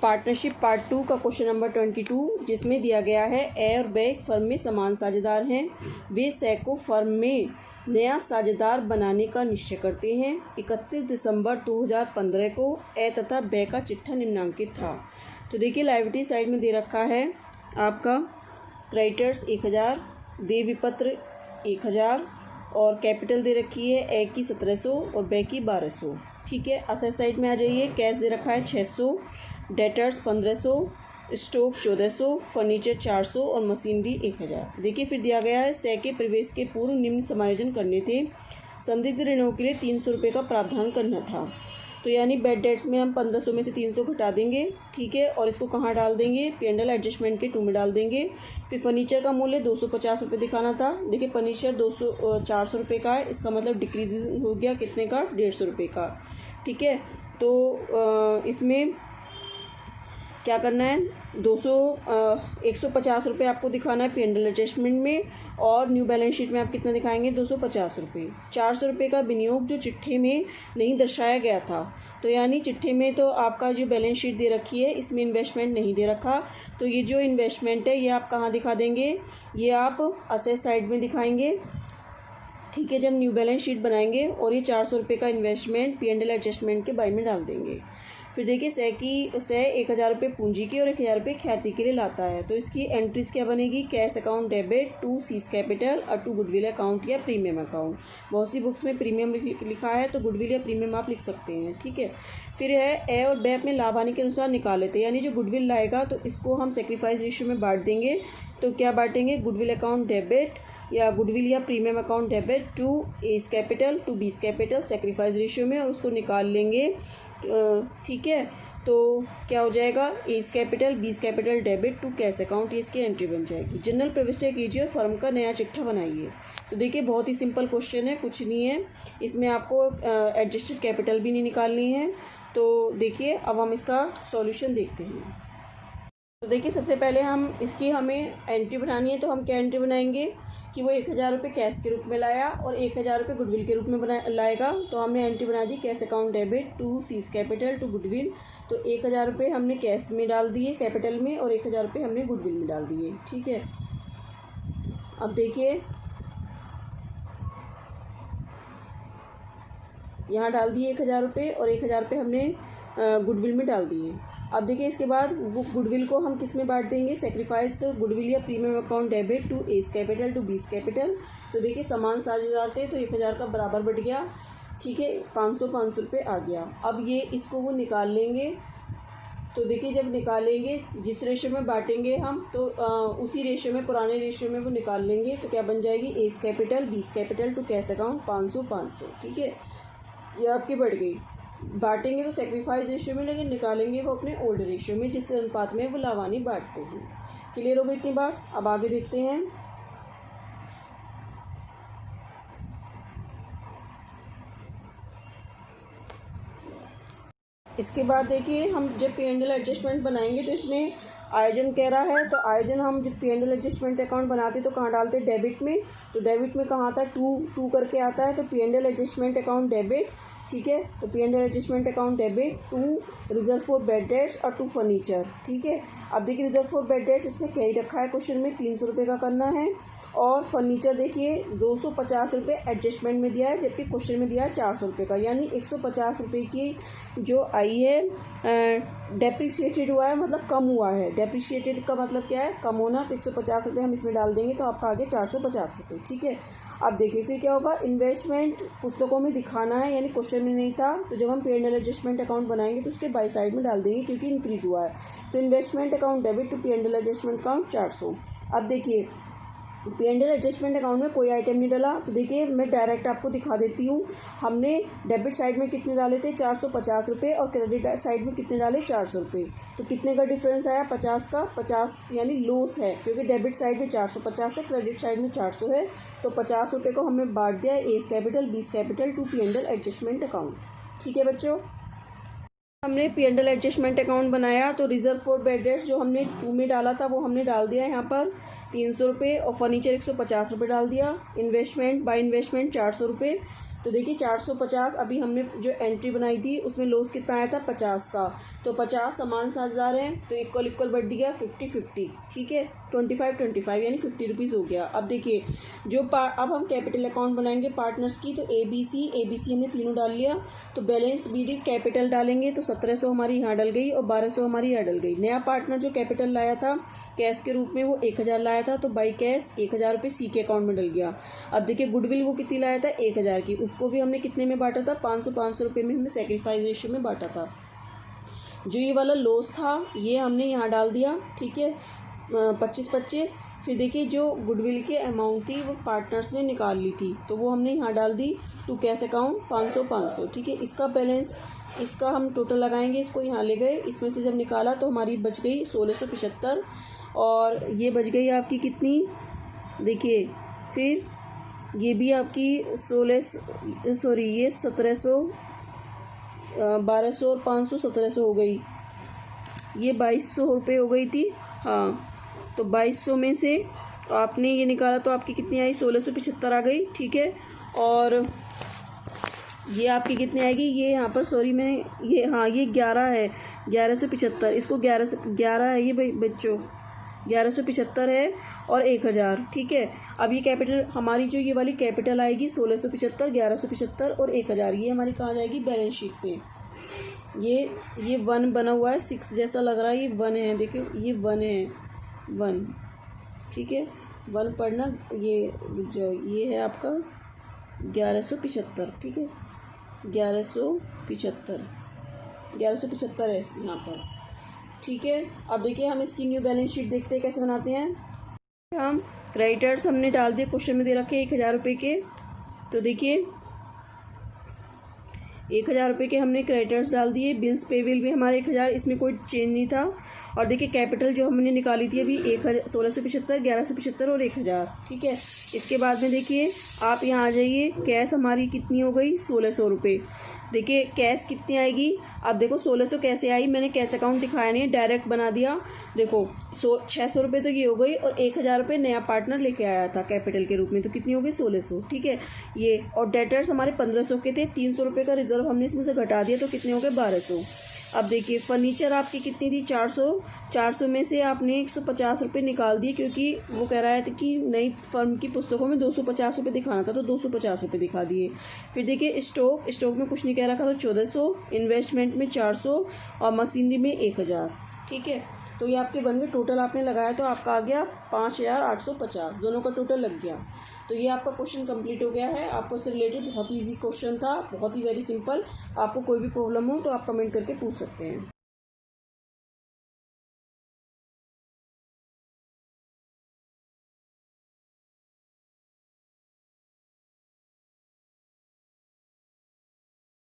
Partnership part 2 का question number 22, जिसमें दिया गया है ए और बी फर्म में समान साझेदार हैं। वे से को फर्म में नया साझेदार बनाने का निश्चय करते हैं। 31 दिसंबर 2015 को ए तथा बी का चिट्ठा निम्नांकित था। तो देखिए लायबिलिटी साइड में दे रखा है आपका क्रेडिटर्स 1000, देय विपत्र 1000 और कैपिटल दे रखी है ए की 1700 और बी की 1200। ठीक है, असेट साइड में आ जाइए। कैश दे रखा है 600, डेटर्स 1500, स्टॉक 1400, फर्नीचर 400 और मशीनरी 1000। देखिए फिर दिया गया है से के प्रवेश के पूर्व निम्न समायोजन करने थे। संदिग्ध ऋणों के लिए 300 रुपये का प्रावधान करना था। तो यानी बेड डेट्स में हम 1500 में से 300 घटा देंगे। ठीक है, और इसको कहाँ डाल देंगे? P&L एडजस्टमेंट के 2 में डाल देंगे। फिर फर्नीचर का मूल्य 250 रुपये दिखाना था। देखिए फर्नीचर 400 रुपये का है, इसका मतलब डिक्रीज हो गया कितने का? 150 रुपये का। ठीक है, तो इसमें क्या करना है? 150 रुपये आपको दिखाना है P&L एडजस्टमेंट में, और न्यू बैलेंस शीट में आप कितना दिखाएंगे? 250 रुपये। 400 रुपये का विनियोग जो चिट्ठे में नहीं दर्शाया गया था, तो यानी चिट्ठे में तो आपका जो बैलेंस शीट दे रखी है इसमें इन्वेस्टमेंट नहीं दे रखा, तो ये जो इन्वेस्टमेंट है ये आप कहाँ दिखा देंगे? ये आप असेट साइड में दिखाएंगे। ठीक है, जब न्यू बैलेंस शीट बनाएंगे और ये 400 रुपये का इन्वेस्टमेंट P&L एडजस्टमेंट के बाई में डाल देंगे। फिर देखिए से 1000 रुपये पूंजी की और 1000 रुपये ख्याति के लिए लाता है, तो इसकी एंट्रीज क्या बनेगी? Cash account debit to C's capital और टू गुडविल अकाउंट या प्रीमियम अकाउंट। बहुत सी बुक्स में प्रीमियम लिखा है, तो गुडविल या प्रीमियम आप लिख सकते हैं। ठीक है, फिर है ए और बी अपने लाभ हानि के अनुसार निकाल लेते हैं, यानी जो गुडविल लाएगा तो इसको हम सेक्रीफाइस रेशियो में बांट देंगे। तो क्या बांटेंगे? गुडविल अकाउंट डेबिट या गुडविल या premium account debit to A's capital to B's capital sacrifice ratio में, और उसको निकाल लेंगे। ठीक है, तो क्या हो जाएगा? A's capital B's capital debit to cash account, ये इसकी एंट्री बन जाएगी। जनरल प्रविष्टि कीजिए और फर्म का नया चिट्ठा बनाइए। तो देखिए बहुत ही सिंपल क्वेश्चन है, कुछ नहीं है इसमें, आपको एडजस्टेड कैपिटल भी नहीं निकालनी है। तो देखिए अब हम इसका सॉल्यूशन देखते हैं। तो देखिए सबसे पहले हमें एंट्री बनानी है, तो हम क्या एंट्री बनाएंगे कि वो 1000 रुपये कैश के रूप में लाया और 1000 रुपये गुडविल के रूप में लाएगा। तो हमने एंट्री बना दी cash account debit to C's capital to goodwill. तो 1000 रुपये हमने कैश में डाल दिए कैपिटल में, और 1000 रुपये हमने गुडविल में डाल दिए। ठीक है, अब देखिए यहाँ डाल दिए 1000 रुपये और 1000 रुपये हमने गुडविल में डाल दिए। अब देखिए इसके बाद गुडविल को हम किस में बांट देंगे? सेक्रीफाइस, तो गुडविल या premium account debit to A's capital to B's capital. तो देखिए समान साझेदार थे, तो 1000 का बराबर बढ़ गया। ठीक है, 500 रुपये आ गया। अब ये इसको वो निकाल लेंगे। तो देखिए जब निकालेंगे जिस रेशियो में बांटेंगे हम, तो उसी रेशियो में, पुराने रेशियो में वो निकाल लेंगे। तो क्या बन जाएगी? A's capital B's capital to cash account 500। ठीक है, ये आपकी बढ़ गई। बांटेंगे तो सेक्रीफाइस रेशियो में, लेकिन निकालेंगे वो अपने ओल्ड रेशियो में, जिस अनुपात में वो लावानी बांटते हैं। क्लियर हो गई इतनी बात? अब आगे देखते हैं। इसके बाद देखिए हम जब P&L एडजस्टमेंट बनाएंगे तो इसमें आयोजन कह रहा है, तो आयोजन हम जब P&L एडजस्टमेंट अकाउंट बनाते तो कहाँ डालते? डेबिट में। तो डेबिट में कहाँ आता है? टू करके आता है, तो P&L एडजस्टमेंट अकाउंट डेबिट। ठीक है, तो P&L adjustment account debit to reserve for bad debts और टू फर्नीचर। ठीक है, अब देखिए रिजर्व फॉर बेड डेट्स इसमें क्या ही रखा है क्वेश्चन में? 300 रुपये का करना है, और फर्नीचर देखिए 250 रुपये एडजस्टमेंट में दिया है, जबकि क्वेश्चन में दिया है 400 रुपये का, यानी 150 रुपये की जो आई है डेप्रिशिएटेड हुआ है, मतलब कम हुआ है। डेप्रिशिएटेड का मतलब क्या है? कम होना। तो 150 रुपये हम इसमें डाल देंगे, तो आपका आगे 450 रुपये। ठीक है, अब देखिए फिर क्या होगा? इन्वेस्टमेंट पुस्तकों में दिखाना है, यानी क्वेश्चन में नहीं था, तो जब हम P&L एडजस्टमेंट अकाउंट बनाएंगे तो उसके बाई साइड में डाल देंगे, क्योंकि इंक्रीज हुआ है। तो investment account debit to P&L adjustment account 400। अब देखिए P&L एडजस्टमेंट अकाउंट में कोई आइटम नहीं डाला, तो देखिए मैं डायरेक्ट आपको दिखा देती हूँ। हमने डेबिट साइड में कितने डाले थे? 450 रुपये, और क्रेडिट साइड में कितने डाले? 400 रुपये। तो कितने का डिफरेंस आया? 50 का। 50 यानी लॉस है, क्योंकि डेबिट साइड में 450 है, क्रेडिट साइड में 400 है। तो 50 रुपये को हमने बांट दिया A's capital B's capital to P&L adjustment account. ठीक है बच्चों, हमने P&L एडजस्टमेंट अकाउंट बनाया, तो रिजर्व फॉर बेड डेट्स जो हमने 2 में डाला था वो हमने डाल दिया यहाँ पर 300 रुपये, और फर्नीचर 150 रुपये डाल दिया। इन्वेस्टमेंट बाय इन्वेस्टमेंट 400 रुपये, तो देखिए 450 अभी हमने जो एंट्री बनाई थी उसमें लॉस कितना आया था 50 का, तो 50 समान साझेदार हैं तो इक्वल इक्वल बढ़ गया 50-50, ठीक है 25-25 यानी 50 रुपीज़ हो गया। अब देखिए जो अब हम कैपिटल अकाउंट बनाएंगे पार्टनर्स की, तो ABC हमने तीनों डाल लिया, तो बैलेंस BD कैपिटल डालेंगे तो 1700 हमारी यहाँ डल गई और 1200 हमारी यहाँ डल गई। नया पार्टनर जो कैपिटल लाया था कैश के रूप में वो 1000 लाया था, तो बाई कैश 1000 रुपये C के अकाउंट में डल गया। अब देखिए गुडविल वो कितनी लाया था 1000 की, उसको भी हमने कितने में बांटा था 500 रुपये में हमने सेक्रीफाइस रेशियो में बांटा था। जो ये वाला लॉस था ये हमने यहाँ डाल दिया, ठीक है 25-25। फिर देखिए जो गुडविल की अमाउंट थी वो पार्टनर्स ने निकाल ली थी तो वो हमने यहाँ डाल दी टू कैश अकाउंट 500, ठीक है। इसका बैलेंस इसका हम टोटल लगाएंगे, इसको यहाँ ले गए, इसमें से जब निकाला तो हमारी बच गई 1675 और ये बच गई आपकी कितनी देखिए, फिर ये भी आपकी ये 1700 1200 और 500 1700 हो गई, ये 2200 रुपये हो गई थी। हाँ तो 2200 में से आपने ये निकाला तो आपकी कितनी आई 1675 आ गई, ठीक है। और ये आपकी कितनी आएगी, ये यहाँ पर सॉरी मैं ये हाँ ये 11 है 1175, इसको 11 है ये भाई बच्चों 1175 है और 1000, ठीक है। अब ये कैपिटल हमारी जो ये वाली कैपिटल आएगी 1675 1175 और 1000, ये हमारी कहाँ जाएगी बैलेंस शीट पे। ये 1 बना हुआ है 6 जैसा लग रहा है, ये 1 है देखिए ये 1 है 1, ठीक है 1 पढ़ना, ये रुक जाओ ये है आपका 1175, ठीक है 1175 है यहाँ पर, ठीक है। अब देखिए हम इसकी न्यू बैलेंस शीट देखते हैं कैसे बनाते हैं। हम क्रेडिटर्स हमने डाल दिए, क्वेश्चन में दे रखे 1000 रुपये के, तो देखिए 1000 रुपये के हमने क्रेडिटर्स डाल दिए, बिल्स पेबल भी हमारे 1000, इसमें कोई चेंज नहीं था। और देखिए कैपिटल जो हमने निकाली थी अभी 1675 1175 और 1000, ठीक है। इसके बाद में देखिए आप यहाँ आ जाइए, कैश हमारी कितनी हो गई 1600 रुपये। देखिए कैश कितनी आएगी, अब देखो 1600 कैसे आई, मैंने कैश अकाउंट दिखाया नहीं डायरेक्ट बना दिया। देखो 600 रुपये तो ये हो गई और 1000 रुपये नया पार्टनर लेके आया था कैपिटल के रूप में, तो कितनी हो गई 1600, ठीक है ये। और डेटर्स हमारे 1500 के थे, 300 रुपये का रिजर्व हमने इसमें से घटा दिया तो कितने हो गए 1200। अब देखिए फर्नीचर आपकी कितनी थी 400 में से आपने 150 रुपये निकाल दिए, क्योंकि वो कह रहा था कि नई फर्म की पुस्तकों में 250 रुपये दिखाना था तो 250 रुपये दिखा दिए। फिर देखिए स्टॉक में कुछ नहीं कह रखा तो 1400, इन्वेस्टमेंट में 400 और मशीनरी में 1000, ठीक है। तो ये आपके बन गए, टोटल आपने लगाया तो आपका आ गया 5850, दोनों का टोटल लग गया। तो ये आपका क्वेश्चन कंप्लीट हो गया है। आपको इससे रिलेटेड बहुत ही ईजी क्वेश्चन था, बहुत ही वेरी सिंपल। आपको कोई भी प्रॉब्लम हो तो आप कमेंट करके पूछ सकते हैं।